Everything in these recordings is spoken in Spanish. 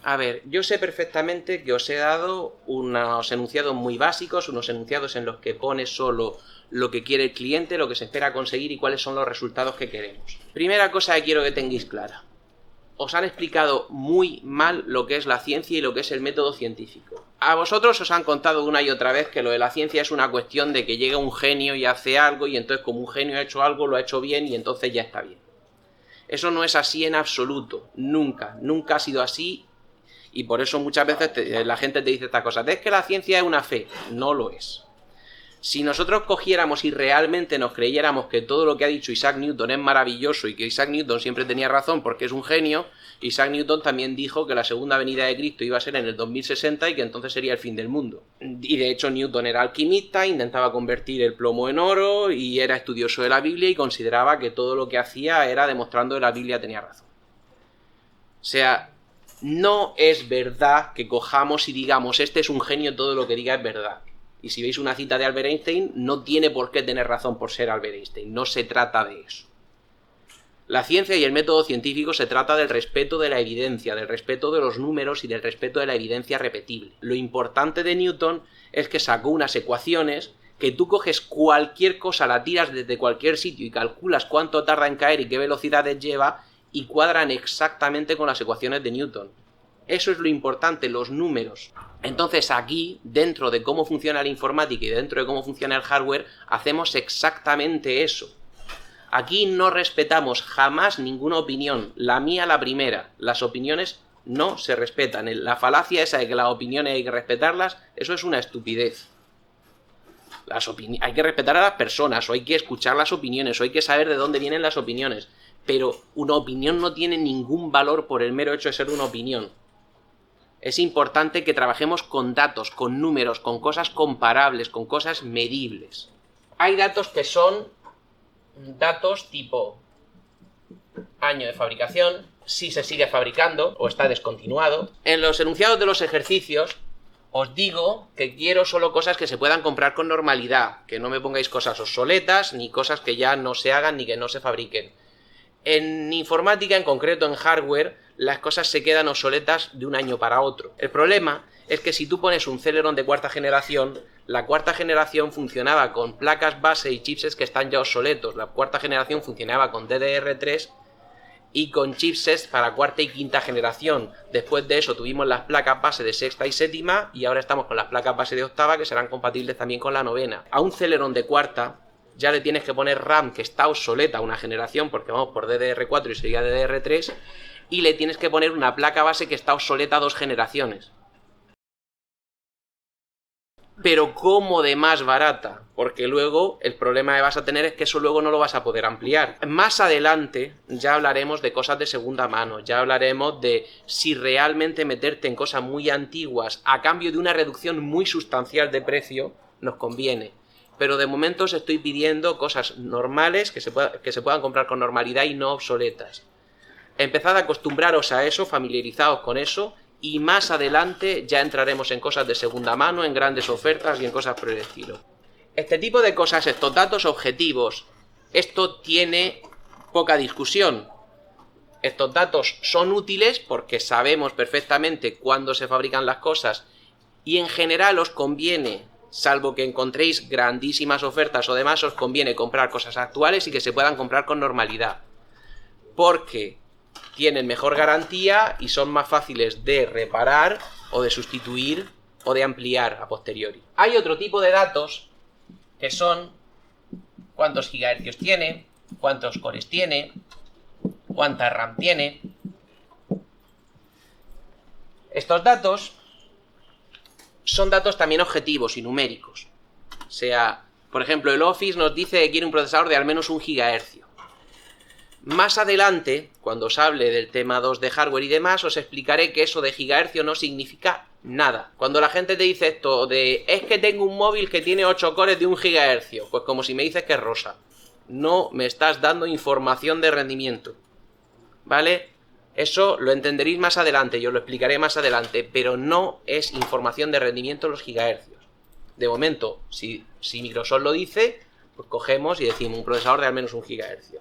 A ver, yo sé perfectamente que os he dado unos enunciados muy básicos, unos enunciados en los que pone solo lo que quiere el cliente, lo que se espera conseguir y cuáles son los resultados que queremos. Primera cosa que quiero que tengáis clara. Os han explicado muy mal lo que es la ciencia y lo que es el método científico. A vosotros os han contado una y otra vez que lo de la ciencia es una cuestión de que llega un genio y hace algo y entonces como un genio ha hecho algo, lo ha hecho bien y entonces ya está bien. Eso no es así en absoluto. Nunca, nunca ha sido así. Y por eso muchas veces la gente te dice estas cosas. Es que la ciencia es una fe. No lo es. Si nosotros cogiéramos y realmente nos creyéramos que todo lo que ha dicho Isaac Newton es maravilloso y que Isaac Newton siempre tenía razón porque es un genio, Isaac Newton también dijo que la segunda venida de Cristo iba a ser en el 2060 y que entonces sería el fin del mundo. Y de hecho Newton era alquimista, intentaba convertir el plomo en oro y era estudioso de la Biblia y consideraba que todo lo que hacía era demostrando que la Biblia tenía razón. O sea, no es verdad que cojamos y digamos este es un genio, todo lo que diga es verdad. Y si veis una cita de Albert Einstein, no tiene por qué tener razón por ser Albert Einstein. No se trata de eso. La ciencia y el método científico se trata del respeto de la evidencia, del respeto de los números y del respeto de la evidencia repetible. Lo importante de Newton es que sacó unas ecuaciones que tú coges cualquier cosa, la tiras desde cualquier sitio y calculas cuánto tarda en caer y qué velocidades lleva y cuadran exactamente con las ecuaciones de Newton. Eso es lo importante, los números. Entonces aquí, dentro de cómo funciona la informática y dentro de cómo funciona el hardware, hacemos exactamente eso. Aquí no respetamos jamás ninguna opinión, la mía la primera. Las opiniones no se respetan. La falacia esa de que las opiniones hay que respetarlas, eso es una estupidez. Hay que respetar a las personas, o hay que escuchar las opiniones, o hay que saber de dónde vienen las opiniones. Pero una opinión no tiene ningún valor por el mero hecho de ser una opinión. Es importante que trabajemos con datos, con números, con cosas comparables, con cosas medibles. Hay datos que son datos tipo año de fabricación, si se sigue fabricando o está descontinuado. En los enunciados de los ejercicios os digo que quiero solo cosas que se puedan comprar con normalidad, que no me pongáis cosas obsoletas, ni cosas que ya no se hagan ni que no se fabriquen. En informática, en concreto en hardware, las cosas se quedan obsoletas de un año para otro. El problema es que si tú pones un Celeron de cuarta generación, la cuarta generación funcionaba con placas base y chipsets que están ya obsoletos. La cuarta generación funcionaba con DDR3 y con chipsets para cuarta y quinta generación. Después de eso tuvimos las placas base de sexta y séptima y ahora estamos con las placas base de octava que serán compatibles también con la novena. A un Celeron de cuarta ya le tienes que poner RAM que está obsoleta una generación porque vamos por DDR4 y sería DDR3 y le tienes que poner una placa base que está obsoleta 2 generaciones. Pero ¿cómo de más barata? Porque luego el problema que vas a tener es que eso luego no lo vas a poder ampliar. Más adelante ya hablaremos de cosas de segunda mano, ya hablaremos de si realmente meterte en cosas muy antiguas a cambio de una reducción muy sustancial de precio nos conviene. Pero de momento os estoy pidiendo cosas normales que se puedan comprar con normalidad y no obsoletas. Empezad a acostumbraros a eso, familiarizaos con eso y más adelante ya entraremos en cosas de segunda mano, en grandes ofertas y en cosas por el estilo. Este tipo de cosas, estos datos objetivos, esto tiene poca discusión. Estos datos son útiles porque sabemos perfectamente cuándo se fabrican las cosas y en general os conviene, salvo que encontréis grandísimas ofertas o demás, os conviene comprar cosas actuales y que se puedan comprar con normalidad. Porque tienen mejor garantía y son más fáciles de reparar o de sustituir o de ampliar a posteriori. Hay otro tipo de datos que son cuántos gigahercios tiene, cuántos cores tiene, cuánta RAM tiene. Estos datos son datos también objetivos y numéricos. O sea, por ejemplo, el Office nos dice que quiere un procesador de al menos 1 gigahercio. Más adelante, cuando os hable del tema 2 de hardware y demás, os explicaré que eso de gigahercio no significa nada. Cuando la gente te dice esto de es que tengo un móvil que tiene 8 cores de 1 gigahercio, pues como si me dices que es rosa. No me estás dando información de rendimiento, ¿vale? Eso lo entenderéis más adelante, yo lo explicaré más adelante, pero no es información de rendimiento los gigahercios. De momento, si Microsoft lo dice, pues cogemos y decimos un procesador de al menos 1 gigahercio.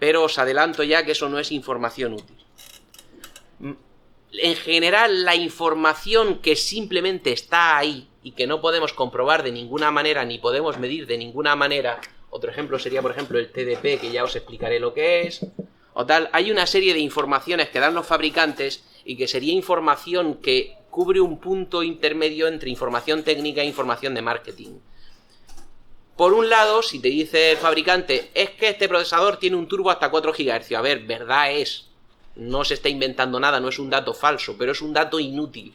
Pero os adelanto ya que eso no es información útil. En general, la información que simplemente está ahí y que no podemos comprobar de ninguna manera ni podemos medir de ninguna manera, otro ejemplo sería, por ejemplo, el TDP, que ya os explicaré lo que es, o tal, hay una serie de informaciones que dan los fabricantes y que sería información que cubre un punto intermedio entre información técnica e información de marketing. Por un lado, si te dice el fabricante, es que este procesador tiene un turbo hasta 4 GHz, a ver, verdad es, no se está inventando nada, no es un dato falso, pero es un dato inútil.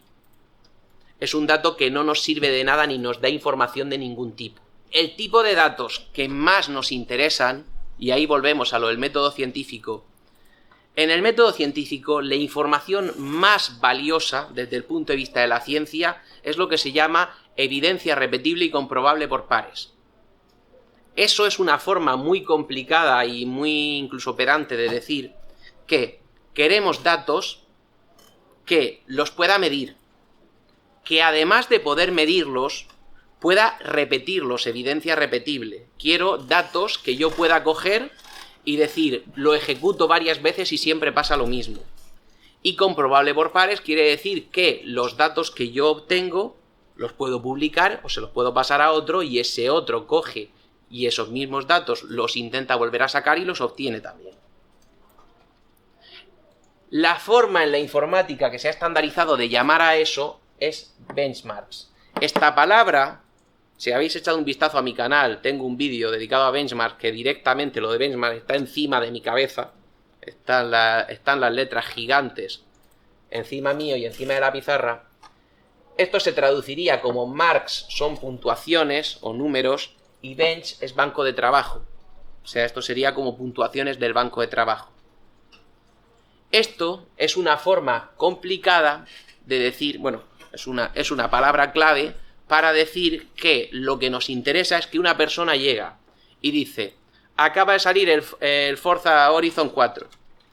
Es un dato que no nos sirve de nada ni nos da información de ningún tipo. El tipo de datos que más nos interesan, y ahí volvemos a lo del método científico, en el método científico la información más valiosa desde el punto de vista de la ciencia es lo que se llama evidencia repetible y comprobable por pares. Eso es una forma muy complicada y muy incluso pedante de decir que queremos datos que los pueda medir, que además de poder medirlos, pueda repetirlos, evidencia repetible. Quiero datos que yo pueda coger y decir, lo ejecuto varias veces y siempre pasa lo mismo. Y comprobable por pares quiere decir que los datos que yo obtengo los puedo publicar o se los puedo pasar a otro y ese otro coge y esos mismos datos los intenta volver a sacar y los obtiene también. La forma en la informática que se ha estandarizado de llamar a eso es benchmarks. Esta palabra, si habéis echado un vistazo a mi canal, tengo un vídeo dedicado a benchmarks que directamente lo de benchmarks está encima de mi cabeza. Están las letras gigantes encima mío y encima de la pizarra. Esto se traduciría como marks son puntuaciones o números y bench es banco de trabajo. O sea, esto sería como puntuaciones del banco de trabajo. Esto es una forma complicada de decir, bueno, es una palabra clave para decir que lo que nos interesa es que una persona llega y dice, acaba de salir el Forza Horizon 4,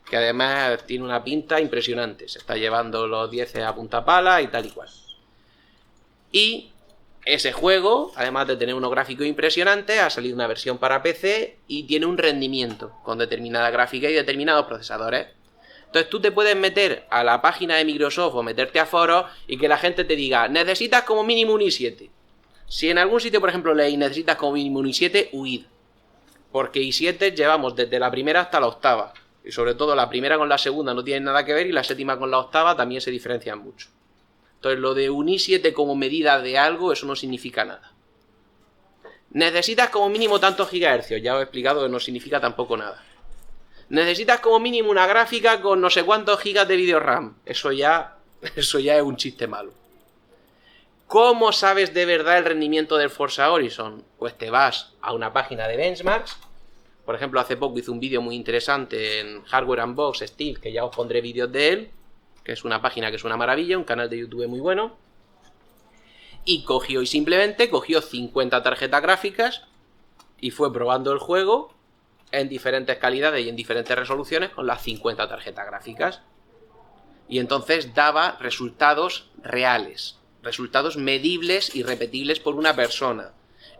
que además tiene una pinta impresionante, se está llevando los 10 a punta pala y tal y cual. Y ese juego, además de tener unos gráficos impresionantes, ha salido una versión para PC y tiene un rendimiento con determinada gráfica y determinados procesadores. Entonces tú te puedes meter a la página de Microsoft o meterte a foros y que la gente te diga, necesitas como mínimo un i7. Si en algún sitio, por ejemplo, leéis necesitas como mínimo un i7, huid. Porque i7 llevamos desde la primera hasta la octava. Y sobre todo la primera con la segunda no tienen nada que ver y la séptima con la octava también se diferencian mucho. Entonces lo de un i7 como medida de algo, eso no significa nada. Necesitas como mínimo tantos gigahercios, ya os he explicado que no significa tampoco nada. Necesitas como mínimo una gráfica con no sé cuántos gigas de video RAM. Eso ya es un chiste malo. ¿Cómo sabes de verdad el rendimiento del Forza Horizon? Pues te vas a una página de benchmarks. Por ejemplo, hace poco hice un vídeo muy interesante en Hardware Unbox Steve, que ya os pondré vídeos de él, que es una página que es una maravilla, un canal de YouTube muy bueno. Y simplemente cogió 50 tarjetas gráficas y fue probando el juego en diferentes calidades y en diferentes resoluciones con las 50 tarjetas gráficas. Y entonces daba resultados reales, resultados medibles y repetibles por una persona.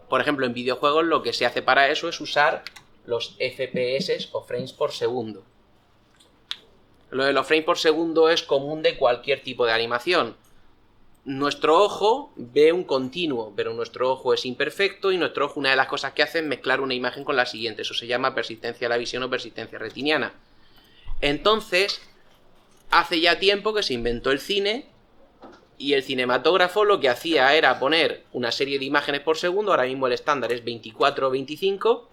Por ejemplo, en videojuegos lo que se hace para eso es usar los FPS o frames por segundo. Lo de los frames por segundo es común de cualquier tipo de animación. Nuestro ojo ve un continuo, pero nuestro ojo es imperfecto y nuestro ojo, una de las cosas que hace es mezclar una imagen con la siguiente. Eso se llama persistencia de la visión o persistencia retiniana. Entonces, hace ya tiempo que se inventó el cine y el cinematógrafo lo que hacía era poner una serie de imágenes por segundo. Ahora mismo el estándar es 24 o 25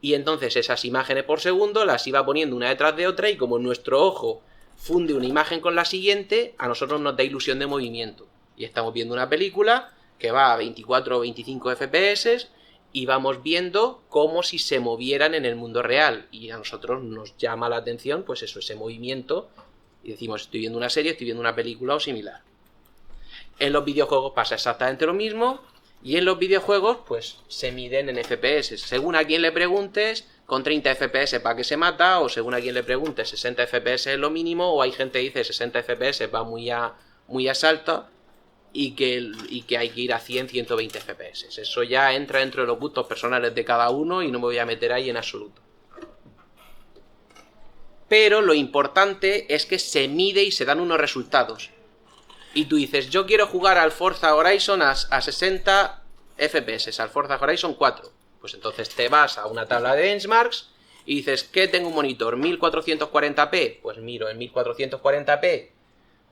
y entonces esas imágenes por segundo las iba poniendo una detrás de otra y como nuestro ojo funde una imagen con la siguiente, a nosotros nos da ilusión de movimiento. Y estamos viendo una película que va a 24 o 25 FPS y vamos viendo como si se movieran en el mundo real. Y a nosotros nos llama la atención, pues eso, ese movimiento. Y decimos, estoy viendo una serie, estoy viendo una película o similar. En los videojuegos pasa exactamente lo mismo. Y en los videojuegos, pues, se miden en FPS. Según a quien le preguntes, con 30 FPS para que se mata, o según a quien le preguntes, 60 FPS es lo mínimo, o hay gente que dice 60 FPS va muy a salto, y que hay que ir a 100, 120 FPS. Eso ya entra dentro de los gustos personales de cada uno y no me voy a meter ahí en absoluto. pero lo importante es que se mide y se dan unos resultados. Y tú dices, yo quiero jugar al Forza Horizon a 60 FPS, al Forza Horizon 4. Pues entonces te vas a una tabla de benchmarks y dices, ¿qué tengo un monitor? ¿1440p? Pues miro en 1440p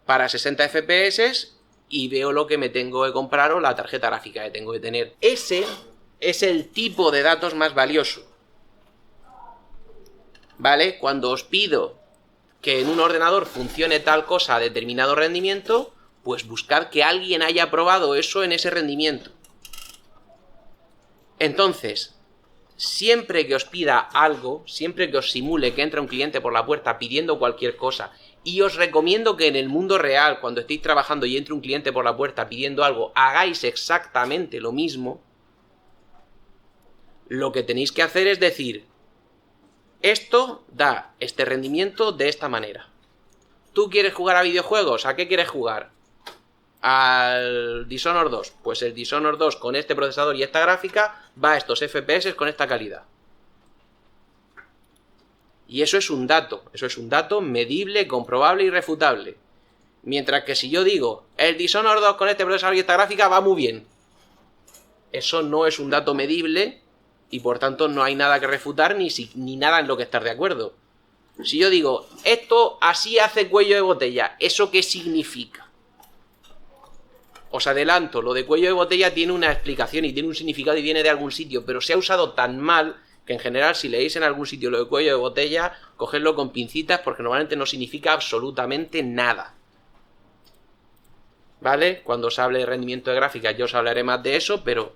para 60 FPS y veo lo que me tengo que comprar o la tarjeta gráfica que tengo que tener. Ese es el tipo de datos más valioso. ¿Vale? Cuando os pido que en un ordenador funcione tal cosa a determinado rendimiento, pues buscad que alguien haya probado eso en ese rendimiento. Entonces, siempre que os pida algo, siempre que os simule que entra un cliente por la puerta pidiendo cualquier cosa, y os recomiendo que en el mundo real, cuando estéis trabajando y entre un cliente por la puerta pidiendo algo, hagáis exactamente lo mismo, lo que tenéis que hacer es decir, esto da este rendimiento de esta manera. ¿Tú quieres jugar a videojuegos? ¿A qué quieres jugar? Al Dishonored 2. Pues el Dishonored 2 con este procesador y esta gráfica va a estos FPS con esta calidad. Y eso es un dato medible, comprobable y refutable. Mientras que si yo digo, el Dishonored 2 con este procesador y esta gráfica va muy bien, eso no es un dato medible y por tanto no hay nada que refutar ni nada en lo que estar de acuerdo. Si yo digo, esto así hace cuello de botella, ¿eso qué significa? Os adelanto, lo de cuello de botella tiene una explicación y tiene un significado y viene de algún sitio, pero se ha usado tan mal que en general si leéis en algún sitio lo de cuello de botella, cogedlo con pincitas porque normalmente no significa absolutamente nada. ¿Vale? Cuando os hable de rendimiento de gráficas yo os hablaré más de eso, pero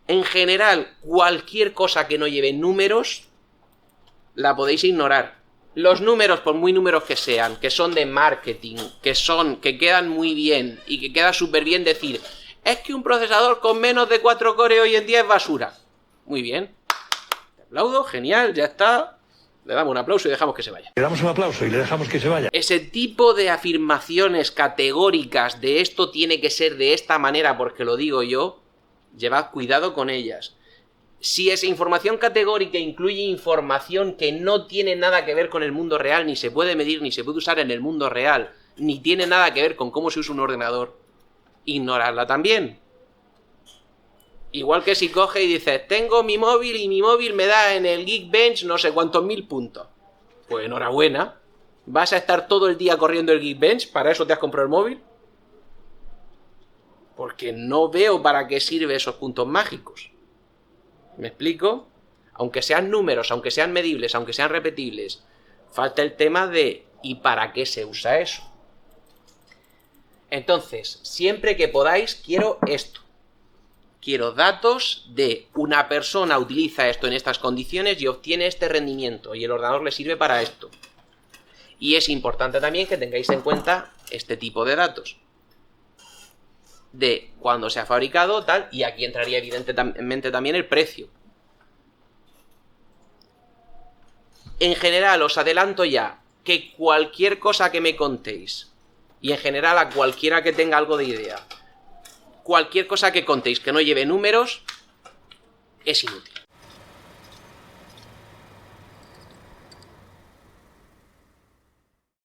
en general cualquier cosa que no lleve números la podéis ignorar. Los números, por muy números que sean, que son de marketing, que quedan muy bien y que queda súper bien decir, es que un procesador con menos de 4 cores hoy en día es basura. Muy bien. Te aplaudo, genial, ya está. Le damos un aplauso y dejamos que se vaya. Le damos un aplauso y le dejamos que se vaya. Ese tipo de afirmaciones categóricas de esto tiene que ser de esta manera porque lo digo yo, llevad cuidado con ellas. Si esa información categórica incluye información que no tiene nada que ver con el mundo real, ni se puede medir, ni se puede usar en el mundo real, ni tiene nada que ver con cómo se usa un ordenador, ignorarla también. Igual que si coge y dices, tengo mi móvil y mi móvil me da en el Geekbench no sé cuántos 1000 puntos. Pues enhorabuena. ¿Vas a estar todo el día corriendo el Geekbench? ¿Para eso te has comprado el móvil? Porque no veo para qué sirve esos puntos mágicos. ¿Me explico? Aunque sean números, aunque sean medibles, aunque sean repetibles, falta el tema de ¿y para qué se usa eso? Entonces, siempre que podáis, quiero esto. Quiero datos de una persona utiliza esto en estas condiciones y obtiene este rendimiento, y el ordenador le sirve para esto. Y es importante también que tengáis en cuenta este tipo de datos. De cuándo se ha fabricado, tal, y aquí entraría evidentemente también el precio. En general, os adelanto ya que cualquier cosa que me contéis, y en general a cualquiera que tenga algo de idea, cualquier cosa que contéis que no lleve números, es inútil.